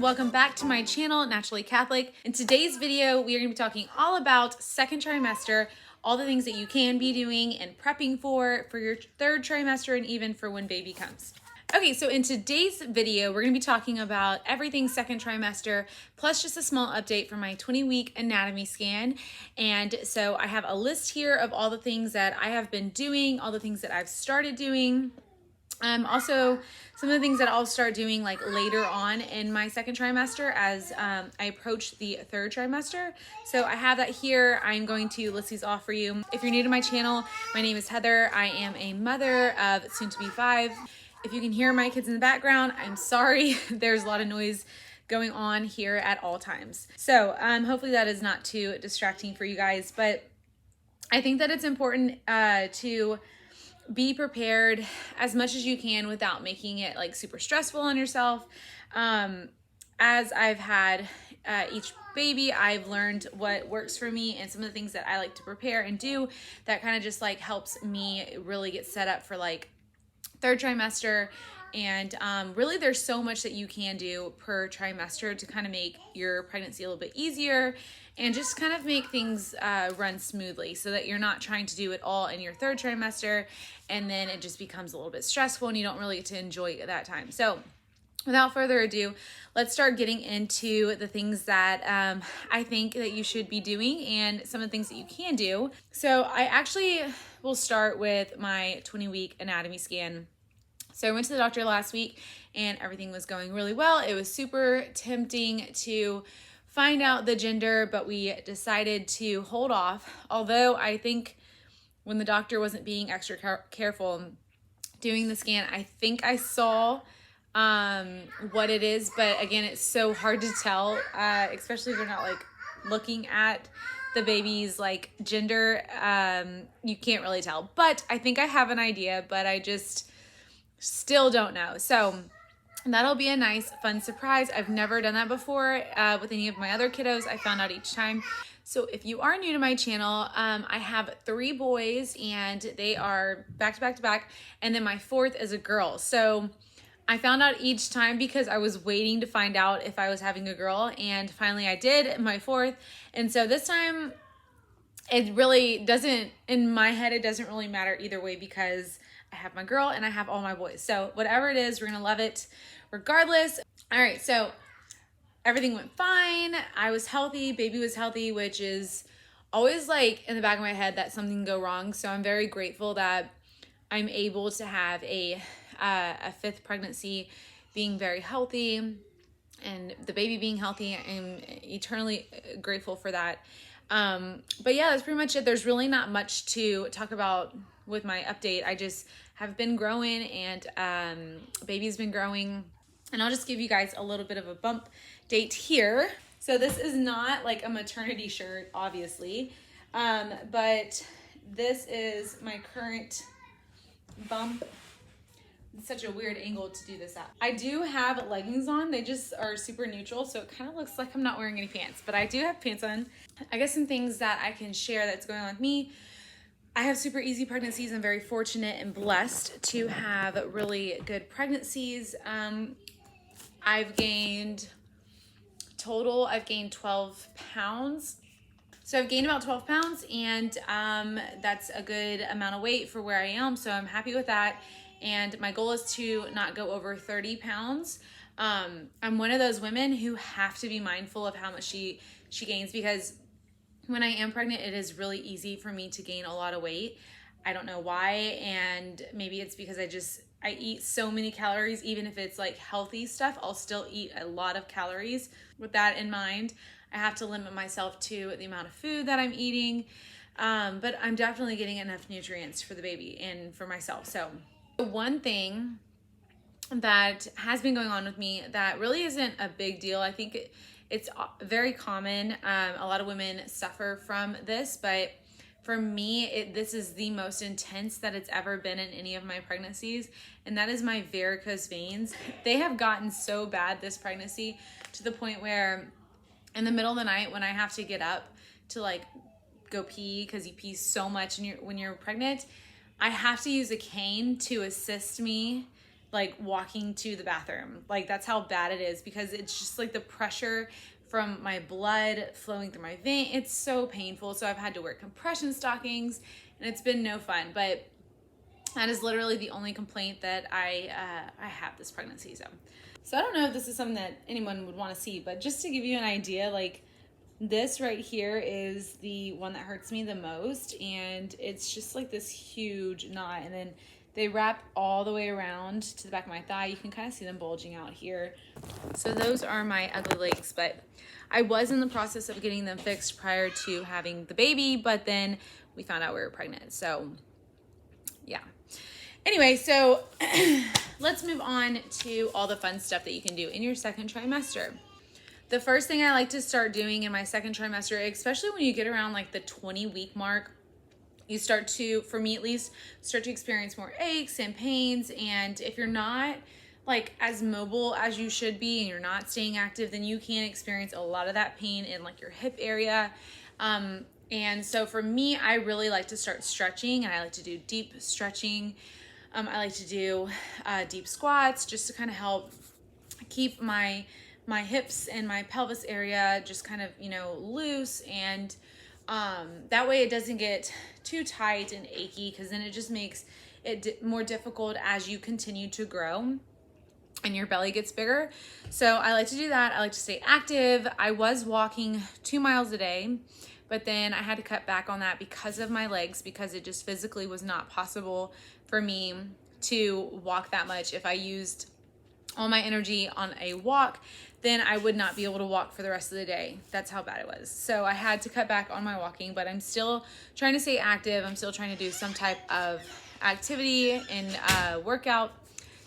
welcome back to my channel, Naturally Catholic. In today's video, we are going to be talking all about second trimester, all the things that you can be doing and prepping for your third trimester and even for when baby comes. Okay, so in today's video, we're going to be talking about everything second trimester, plus just a small update for my 20-week anatomy scan. And so I have a list here of all the things that I have been doing, all the things that I've started doing. Also, some of the things that I'll start doing like later on in my second trimester as I approach the third trimester. So I have that here. I'm going to list these off for you. If you're new to my channel, my name is Heather. I am a mother of soon to be 5. If you can hear my kids in the background, I'm sorry. There's a lot of noise going on here at all times. So hopefully that is not too distracting for you guys, but I think that it's important to be prepared as much as you can without making it like super stressful on yourself. As I've had each baby, I've learned what works for me and some of the things that I like to prepare and do that kind of just like helps me really get set up for like third trimester. And really there's so much that you can do per trimester to kind of make your pregnancy a little bit easier and just kind of make things run smoothly so that you're not trying to do it all in your third trimester and then it just becomes a little bit stressful and you don't really get to enjoy that time. So without further ado, let's start getting into the things that I think that you should be doing and some of the things that you can do. So I actually will start with my 20-week anatomy scan. So I went to the doctor last week and everything was going really well. It was super tempting to find out the gender, but we decided to hold off. Although I think when the doctor wasn't being extra careful doing the scan, I think I saw what it is, but again, it's so hard to tell, especially if you're not like looking at the baby's like gender. You can't really tell, but I think I have an idea, but I just still don't know. So that'll be a nice fun surprise. I've never done that before with any of my other kiddos. I found out each time. So if you are new to my channel, I have 3 boys and they are back to back to back. And then my 4th is a girl. So I found out each time because I was waiting to find out if I was having a girl, and finally I did, my 4th. And so this time it really doesn't, in my head, it doesn't really matter either way because I have my girl and I have all my boys. So whatever it is, we're gonna love it regardless. All right, so everything went fine. I was healthy, baby was healthy, which is always like in the back of my head that something can go wrong. So I'm very grateful that I'm able to have a 5th pregnancy being very healthy and the baby being healthy. I'm eternally grateful for that. But yeah, that's pretty much it. There's really not much to talk about with my update. I just have been growing and baby's been growing, and I'll just give you guys a little bit of a bump date here. So this is not like a maternity shirt, obviously, but this is my current bump. It's such a weird angle to do this at. I do have leggings on. They just are super neutral, so it kind of looks like I'm not wearing any pants, but I do have pants on. I guess some things that I can share that's going on with me. I have super easy pregnancies. I'm very fortunate and blessed to have really good pregnancies. I've gained 12 pounds. So I've gained about 12 pounds and that's a good amount of weight for where I am. So I'm happy with that. And my goal is to not go over 30 pounds. I'm one of those women who have to be mindful of how much she gains, because when I am pregnant, it is really easy for me to gain a lot of weight. I don't know why. And maybe it's because I eat so many calories. Even if it's like healthy stuff, I'll still eat a lot of calories. With that in mind, I have to limit myself to the amount of food that I'm eating. But I'm definitely getting enough nutrients for the baby and for myself. So one thing that has been going on with me that really isn't a big deal, I think it's very common. A lot of women suffer from this, but for me, this is the most intense that it's ever been in any of my pregnancies, and that is my varicose veins. They have gotten so bad this pregnancy to the point where in the middle of the night when I have to get up to like go pee, because you pee so much when you're pregnant, I have to use a cane to assist me like walking to the bathroom. Like that's how bad it is, because it's just like the pressure from my blood flowing through my vein. It's so painful. So I've had to wear compression stockings and it's been no fun, but that is literally the only complaint that I have this pregnancy. So I don't know if this is something that anyone would want to see, but just to give you an idea, like this right here is the one that hurts me the most, and it's just like this huge knot, and then they wrap all the way around to the back of my thigh. You can kind of see them bulging out here. So those are my ugly legs, but I was in the process of getting them fixed prior to having the baby, but then we found out we were pregnant. So yeah. Anyway, so let's move on to all the fun stuff that you can do in your second trimester. The first thing I like to start doing in my second trimester, especially when you get around like the 20-week mark, you start to, for me at least, start to experience more aches and pains. And if you're not like as mobile as you should be and you're not staying active, then you can experience a lot of that pain in like your hip area. And so for me, I really like to start stretching, and I like to do deep stretching. I like to do deep squats just to kind of help keep my hips and my pelvis area just kind of, you know, loose, and that way it doesn't get too tight and achy, because then it just makes it more difficult as you continue to grow and your belly gets bigger. So I like to do that. I like to stay active. I was walking 2 miles a day, but then I had to cut back on that because of my legs, because it just physically was not possible for me to walk that much. If I used all my energy on a walk, then I would not be able to walk for the rest of the day. That's how bad it was. So I had to cut back on my walking, but I'm still trying to stay active. I'm still trying to do some type of activity and workout.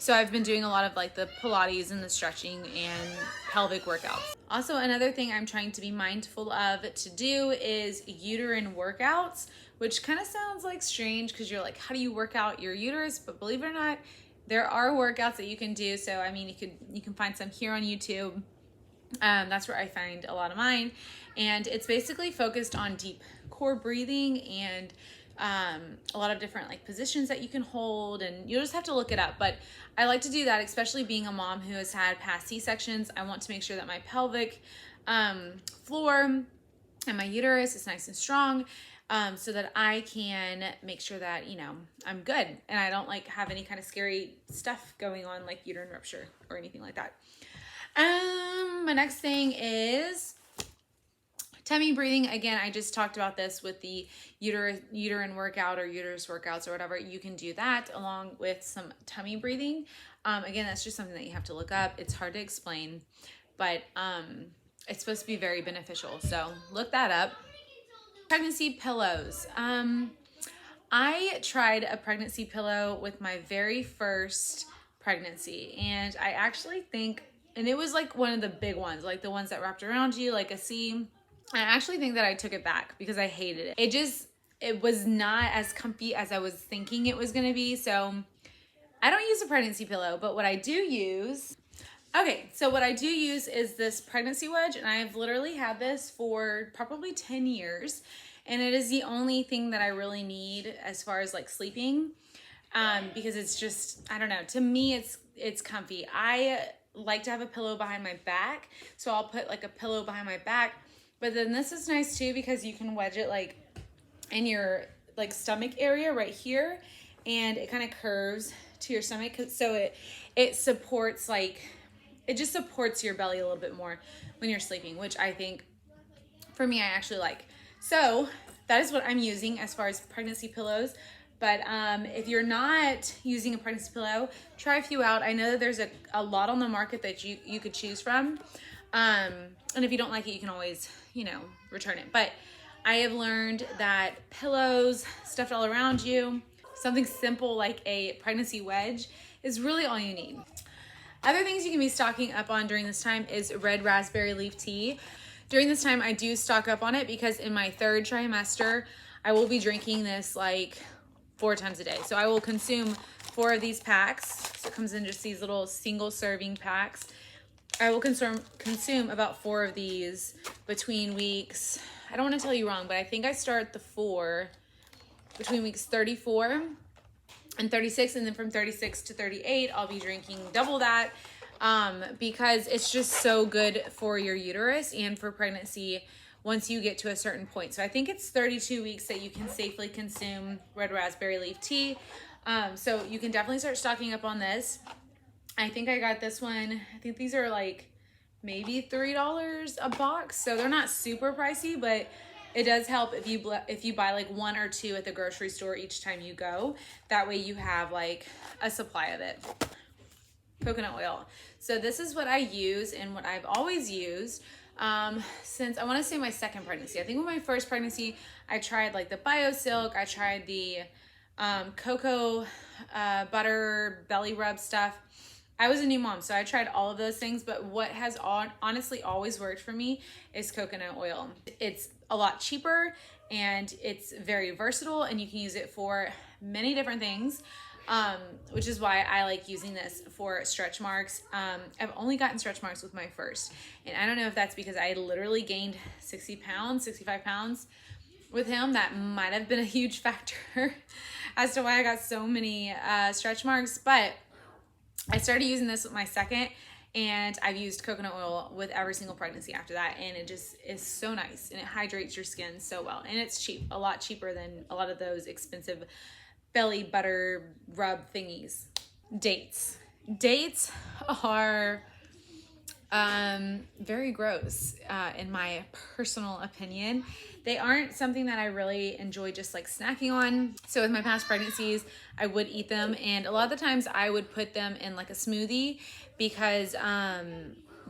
So I've been doing a lot of like the Pilates and the stretching and pelvic workouts. Also, another thing I'm trying to be mindful of to do is uterine workouts, which kind of sounds like strange because you're like, how do you work out your uterus? But believe it or not, there are workouts that you can do. So I mean, you can find some here on YouTube. That's where I find a lot of mine, and it's basically focused on deep core breathing and a lot of different like positions that you can hold, and you'll just have to look it up. But I like to do that, especially being a mom who has had past C-sections. I want to make sure that my pelvic floor and my uterus is nice and strong, so that I can make sure that, you know, I'm good and I don't like have any kind of scary stuff going on like uterine rupture or anything like that. My next thing is tummy breathing. Again, I just talked about this with the uterine workout or uterus workouts or whatever. You can do that along with some tummy breathing. Again, that's just something that you have to look up. It's hard to explain, but it's supposed to be very beneficial. So look that up. Pregnancy pillows. I tried a pregnancy pillow with my very first pregnancy, and I actually think, and it was like one of the big ones, like the ones that wrapped around you like a C. I actually think that I took it back because I hated it. It was not as comfy as I was thinking it was gonna be. So I don't use a pregnancy pillow, but what I do use, what I do use is this pregnancy wedge, and I've literally had this for probably 10 years, and it is the only thing that I really need as far as like sleeping, because it's just, I don't know, to me it's comfy. I like to have a pillow behind my back, so I'll put like a pillow behind my back. But then this is nice too, because you can wedge it like in your like stomach area right here, and it kind of curves to your stomach, so it supports, like, it just supports your belly a little bit more when you're sleeping, which I think for me I actually like. So that is what I'm using as far as pregnancy pillows. But if you're not using a pregnancy pillow, try a few out. I know that there's a lot on the market that you could choose from. And if you don't like it, you can always, you know, return it. But I have learned that pillows stuffed all around you, something simple like a pregnancy wedge, is really all you need. Other things you can be stocking up on during this time is red raspberry leaf tea. During this time, I do stock up on it because in my third trimester, I will be drinking this like 4 times a day. So I will consume 4 of these packs. So it comes in just these little single serving packs. I will consume about 4 of these between weeks, I don't want to tell you wrong, but I think I start the 4 between weeks 34 and 36, and then from 36 to 38 I'll be drinking double that, because it's just so good for your uterus and for pregnancy once you get to a certain point. So I think it's 32 weeks that you can safely consume red raspberry leaf tea. So you can definitely start stocking up on this. I think I got this one, I think these are like maybe $3 a box, so they're not super pricey, but it does help if you buy like one or two at the grocery store each time you go. That way you have like a supply of it. Coconut oil. So this is what I use and what I've always used since, I want to say, my second pregnancy. I think with my first pregnancy I tried like the BioSilk, I tried the cocoa butter belly rub stuff. I was a new mom, so I tried all of those things, but what has honestly always worked for me is coconut oil. It's a lot cheaper and it's very versatile, and you can use it for many different things, which is why I like using this for stretch marks. I've only gotten stretch marks with my first, and I don't know if that's because I literally gained 60 pounds, 65 pounds with him. That might have been a huge factor as to why I got so many stretch marks, but I started using this with my second, and I've used coconut oil with every single pregnancy after that, and it just is so nice, and it hydrates your skin so well, and it's cheap, a lot cheaper than a lot of those expensive belly butter rub thingies. Dates are very gross, in my personal opinion. They aren't something that I really enjoy just like snacking on. So with my past pregnancies, I would eat them, and a lot of the times I would put them in like a smoothie because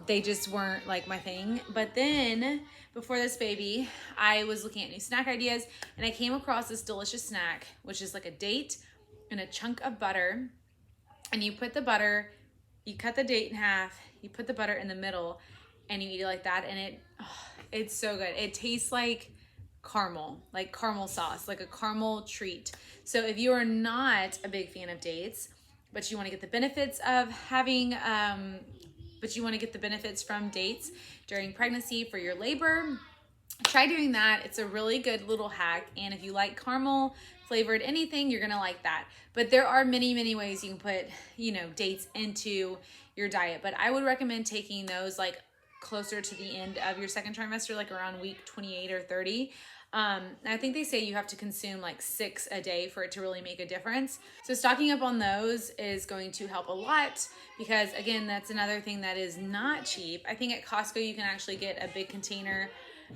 they just weren't like my thing. But then before this baby, I was looking at new snack ideas, and I came across this delicious snack, which is like a date and a chunk of butter, and you put the butter, you cut the date in half, you put the butter in the middle, and you eat it like that, and it's so good. It tastes like caramel sauce, like a caramel treat. So if you are not a big fan of dates, but you want to get the benefits of having, but you want to get the benefits from dates during pregnancy for your labor, try doing that. It's a really good little hack, and if you like caramel flavored anything, you're gonna like that. But there are many ways you can put, dates into your diet, but I would recommend taking those like closer to the end of your second trimester, like around week 28 or 30. I think they say you have to consume like 6 a day for it to really make a difference. So stocking up on those is going to help a lot, because again, that's another thing that is not cheap. I think at Costco you can actually get a big container.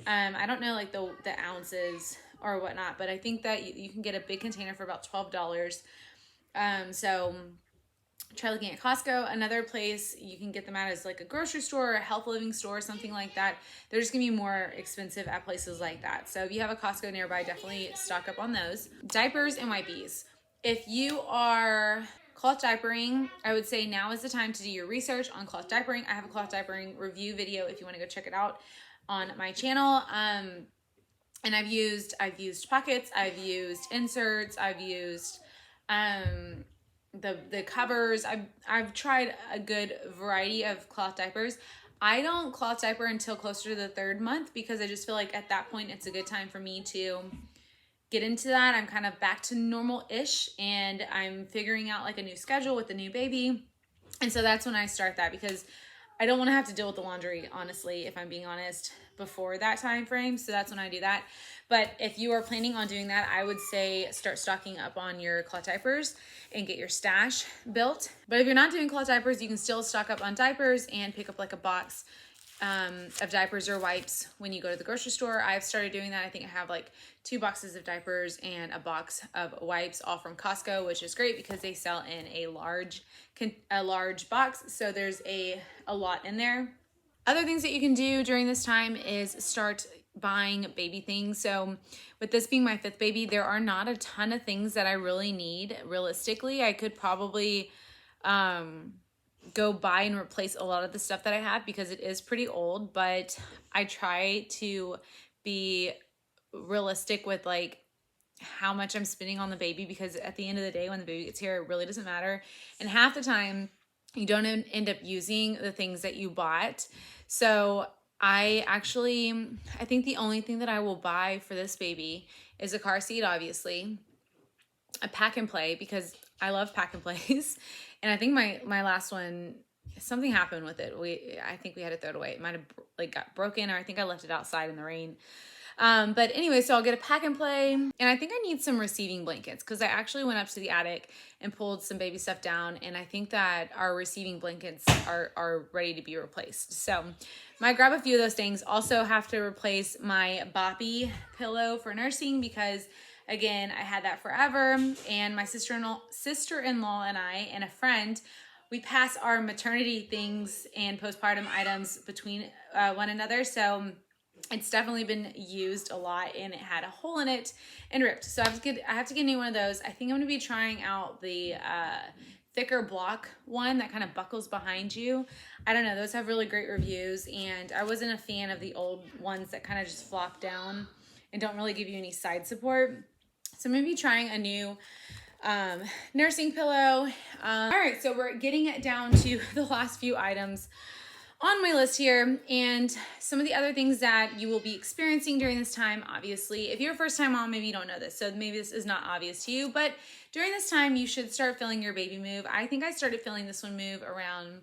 I don't know like the ounces or whatnot, but I think that you can get a big container for about $12. So try looking at Costco. Another place you can get them at is like a grocery store or a health living store, something like that. They're just gonna be more expensive at places like that. So if you have a Costco nearby, definitely stock up on those. Diapers and wipes. If you are cloth diapering, I would say now is the time to do your research on cloth diapering. I have a cloth diapering review video if you want to go check it out on my channel. And I've used pockets, I've used inserts, I've used the covers. I've tried a good variety of cloth diapers. I don't cloth diaper until closer to the 3rd month, because I just feel like at that point it's a good time for me to get into that. I'm kind of back to normal-ish, and I'm figuring out like a new schedule with the new baby. And so that's when I start that, because I don't want to have to deal with the laundry, honestly, if I'm being honest, before that time frame. So that's when I do that. But if you are planning on doing that, I would say start stocking up on your cloth diapers and get your stash built. But if you're not doing cloth diapers, you can still stock up on diapers and pick up like a box of diapers or wipes when you go to the grocery store. I've started doing that. I think I have like 2 boxes of diapers and a box of wipes, all from Costco, which is great because they sell in a large box. So there's a lot in there. Other things that you can do during this time is start buying baby things. So with this being my 5th baby, there are not a ton of things that I really need. Realistically, I could probably go buy and replace a lot of the stuff that I have because it is pretty old, but I try to be realistic with like how much I'm spending on the baby, because at the end of the day, when the baby gets here, it really doesn't matter. And half the time you don't end up using the things that you bought. So I think the only thing that I will buy for this baby is a car seat, obviously, a pack and play, because I love pack and plays. And I think my last one, something happened with it. I think we had to throw it away. It might have like got broken, or I think I left it outside in the rain. But anyway, so I'll get a pack and play, and I think I need some receiving blankets because I actually went up to the attic and pulled some baby stuff down, and I think that our receiving blankets are ready to be replaced. So might grab a few of those things. Also have to replace my boppy pillow for nursing because again, I had that forever, and my sister-in-law and I and a friend, we pass our maternity things and postpartum items between one another. So it's definitely been used a lot, and it had a hole in it and ripped. So I have to get a new one of those. I think I'm going to be trying out the thicker block one that kind of buckles behind you. I don't know. Those have really great reviews, and I wasn't a fan of the old ones that kind of just flop down and don't really give you any side support. So maybe trying a new nursing pillow. All right, so we're getting it down to the last few items on my list here, and some of the other things that you will be experiencing during this time. Obviously, if you're a first-time mom, maybe you don't know this, so maybe this is not obvious to you, but during this time, you should start feeling your baby move. I think I started feeling this one move around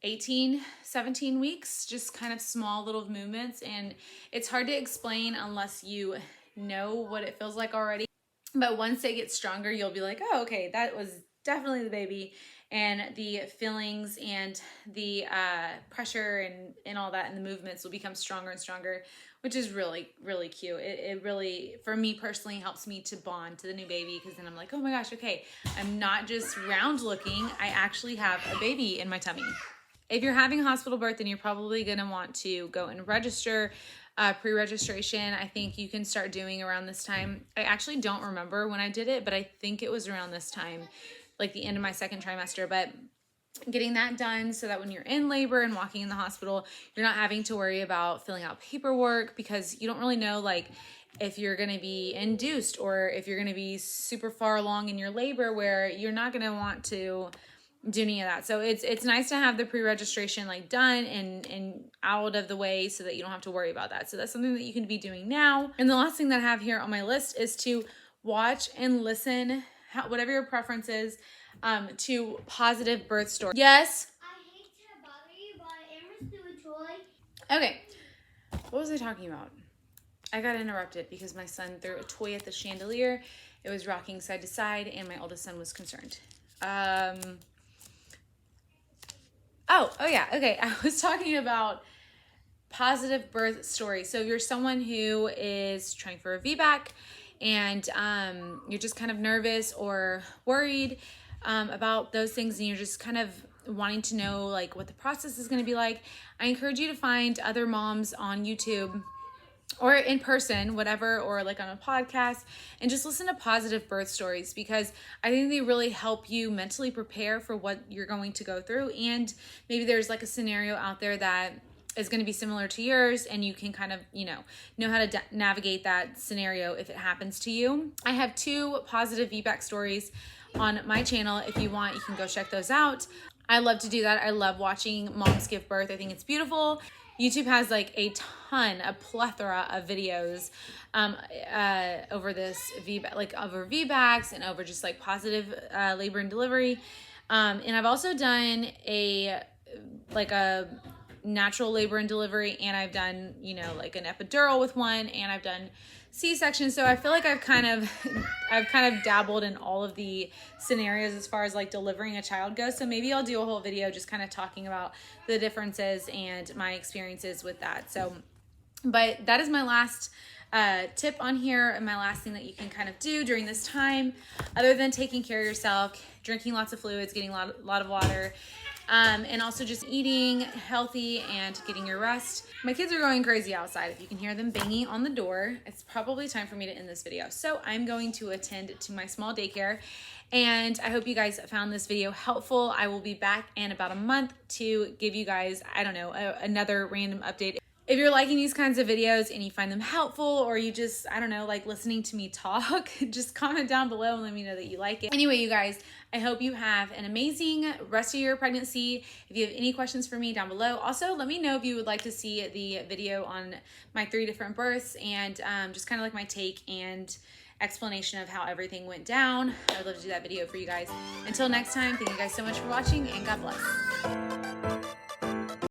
18, 17 weeks, just kind of small little movements, and it's hard to explain unless you know what it feels like already. But once they get stronger, you'll be like, oh, okay, that was definitely the baby. And the feelings and the pressure and all that and the movements will become stronger and stronger, which is really, really cute. It really, for me personally, helps me to bond to the new baby, because then I'm like, oh my gosh, okay, I'm not just round looking, I actually have a baby in my tummy. If you're having a hospital birth, then you're probably gonna want to go and register. Pre-registration, I think you can start doing around this time. I actually don't remember when I did it, but I think it was around this time, like the end of my second trimester. But getting that done so that when you're in labor and walking in the hospital, you're not having to worry about filling out paperwork, because you don't really know like if you're going to be induced or if you're going to be super far along in your labor where you're not going to want to do any of that. So it's nice to have the pre-registration like done and out of the way so that you don't have to worry about that. So that's something that you can be doing now. And the last thing that I have here on my list is to watch and listen, whatever your preference is, to positive birth stories. Yes? I hate to bother you, but Amber's threw a toy. Okay. What was I talking about? I got interrupted because my son threw a toy at the chandelier. It was rocking side to side, and my oldest son was concerned. Oh yeah, okay. I was talking about positive birth stories. So if you're someone who is trying for a VBAC and you're just kind of nervous or worried about those things, and you're just kind of wanting to know like what the process is going to be like, I encourage you to find other moms on YouTube or in person, whatever, or like on a podcast, and just listen to positive birth stories, because I think they really help you mentally prepare for what you're going to go through. And maybe there's like a scenario out there that is going to be similar to yours, and you can kind of, know how to navigate that scenario if it happens to you. I have 2 positive VBAC stories on my channel. If you want, you can go check those out. I love to do that. I love watching moms give birth. I think it's beautiful. YouTube has like a plethora of videos over this VBAC, like over VBACs and over just like positive labor and delivery. And I've also done a natural labor and delivery, and I've done, like an epidural with one, and I've done C-section. So I feel like I've kind of dabbled in all of the scenarios as far as like delivering a child goes. So maybe I'll do a whole video just kind of talking about the differences and my experiences with that. So, but that is my last tip on here, and my last thing that you can kind of do during this time, other than taking care of yourself, drinking lots of fluids, getting a lot of water, and also just eating healthy and getting your rest. My kids are going crazy outside. If you can hear them banging on the door, it's probably time for me to end this video. So I'm going to attend to my small daycare, and I hope you guys found this video helpful. I will be back in about a month to give you guys, another random update. If you're liking these kinds of videos and you find them helpful, or you just, like listening to me talk, just comment down below and let me know that you like it. Anyway, you guys, I hope you have an amazing rest of your pregnancy. If you have any questions for me down below, also let me know if you would like to see the video on my 3 different births, and just kind of like my take and explanation of how everything went down. I would love to do that video for you guys. Until next time, thank you guys so much for watching, and God bless.